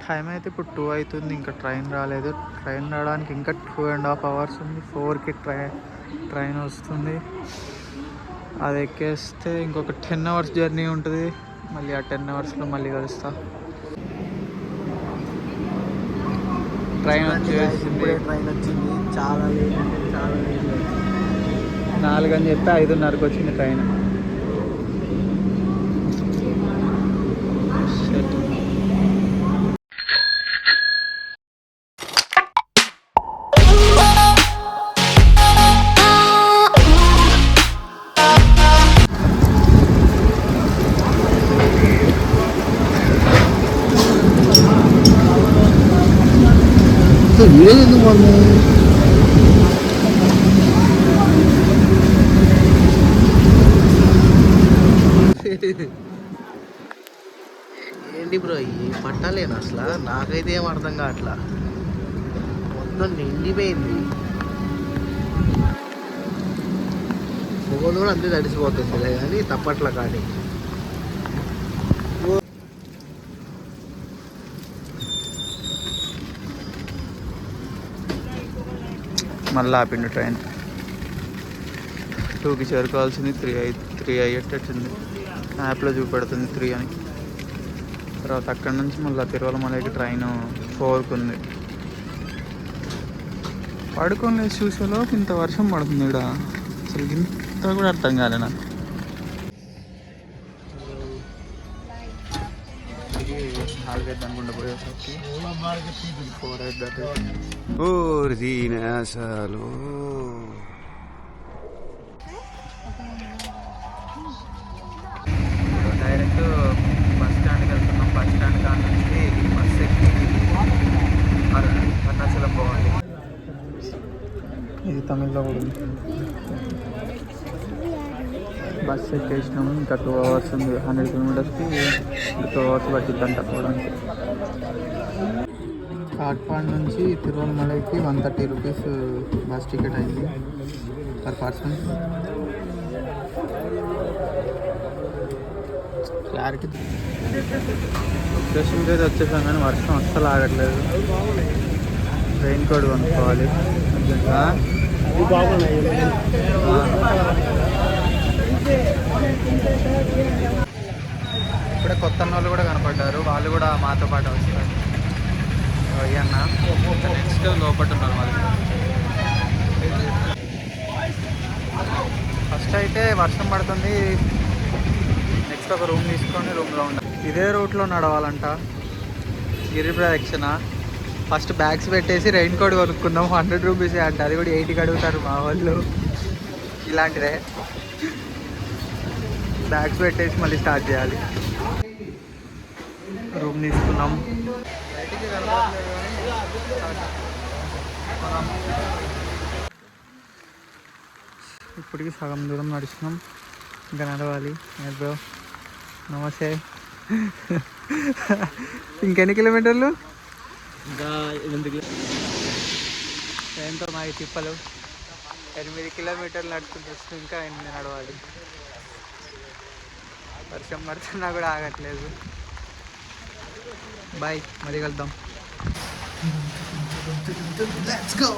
Time అయితే ఇప్పుడు 2 అవుతుంది, ఇంకా ట్రైన్ రాలేదు. ట్రైన్ రావడానికి ఇంకా 2.5 hours ఉంది. 4కి ట్రైన్ వస్తుంది. అది ఎక్కేస్తే ఇంకొక 10 hours జర్నీ ఉంటుంది. మళ్ళీ ఆ 10 hours మళ్ళీ కలుస్తా. ట్రైన్ వచ్చేసింది. ట్రైన్ వచ్చింది, చాలా లేట్ 4 అని చెప్పి 5:30కి వచ్చింది ట్రైన్. వీడియో ఎందుకు బాగుంది? ఏంటి బ్రో ఈ పట్టాలేను అసలు, నాకైతే ఏం అర్థం కావట్లా. మొత్తం నిండిపోయింది, ఫోన్ కూడా అంతే తడిసిపోతుంది కానీ తప్పట్లా. కానీ మళ్ళీ ఆపిండు ట్రైన్. 2కి చేరుకోవాల్సింది 3 అయ్యేటట్టుంది. యాప్లో చూపెడుతుంది 3 అని. తర్వాత అక్కడి నుంచి మళ్ళీ తిరువలమలైకి ట్రైన్ 4కి ఉంది. పడుకొని చూసేలోపు ఇంత వర్షం పడుతుంది ఇక్కడ, అసలు ఇంత కూడా అర్థం కాలే నాకు. నాలుగైదు అనుకుంటా పోయేసరికి 4 Ordine అసలు డైరెక్ట్ బస్ స్టాండ్కి వెళ్తున్నాం. బస్ స్టాండ్ కాడ నుంచి బస్ ఎక్కి అరుణాచలం పోవాలి. ఇది తమిళ్లో కూడా ఉంది. బస్ ఎక్కేసినాము. ఇంకా 2 hours ఉంది. 100 kilometersకి 2 hours పట్టిద్దంట పోవడానికి. కాట్పాడ్ నుంచి తిరువలమలైకి 130 rupees బస్ టికెట్ అయింది పర్ పర్సన్. క్లారిటీ స్టేషన్కి అయితే వచ్చేసాం కానీ వర్షం అస్సలు ఆగట్లేదు. రెయిన్ కోట్ కొనుక్కోవాలి అర్జెంట్గా. ఇప్పుడే కొత్త వాళ్ళు కూడా కనపడ్డారు, వాళ్ళు కూడా మాతో పాటు వస్తారు. అన్న నెక్స్ట్ లోపల ఉన్నారు వాళ్ళు. ఫస్ట్ అయితే వర్షం పడుతుంది, నెక్స్ట్ ఒక రూమ్ తీసుకొని రూమ్లో ఉండాలి. ఇదే రూట్లో నడవాలంట, గిరి ప్రదక్షిణ. ఫస్ట్ బ్యాగ్స్ పెట్టేసి రెయిన్ కోట్ కొనుక్కుందాం, 100 rupees అంట. అది కూడా 80కి అడుగుతారు మా వాళ్ళు. ఇలాంటిదే బ్యాగ్స్ పెట్టేసి మళ్ళీ స్టార్ట్ చేయాలి. రూమ్ తీసుకున్నాం. ఇప్పటికి సగం దూరం నడుస్తున్నాం, ఇంకా నడవాలి. బ్రో నమస్తే. ఇంకెన్ని కిలోమీటర్లు? ఇంకా 8 ఏంటో మా తిప్పలు. 8 kilometers నడుచుకుంటూ వస్తుంది, ఇంకా 8 నడవాలి. వర్షం పడుతున్నా కూడా ఆగట్లేదు. బాయ్, మరీ కలుద్దాం. Let's go.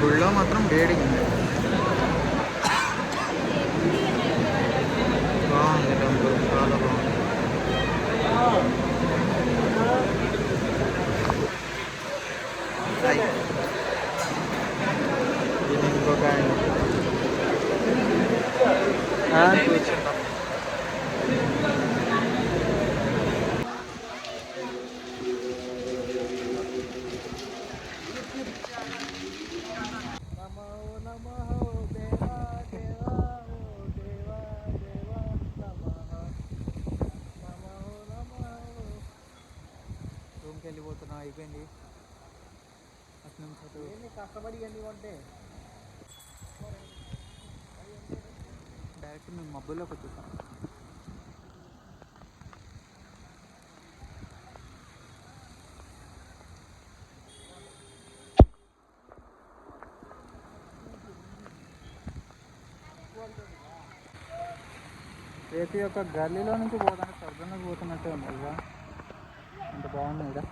గుళ్ళో మాత్రం వేడిగా ఉంది. బాగుంది టెంపుల్, చాలా బాగుంది. ఇది ఇంకొక ఆయన కూర్చుంటాం. నుంచి కష్టపడి ఇవన్నీ కొంటే డైరెక్ట్ మేము మబ్బుల్లోకి వచ్చేసాం. ఏపీ యొక్క గల్లీలో నుంచి పోతాను స్వర్గంలోకి పోతున్నట్టే ఉంది కదా, అంత బాగుంది ఇక్కడ.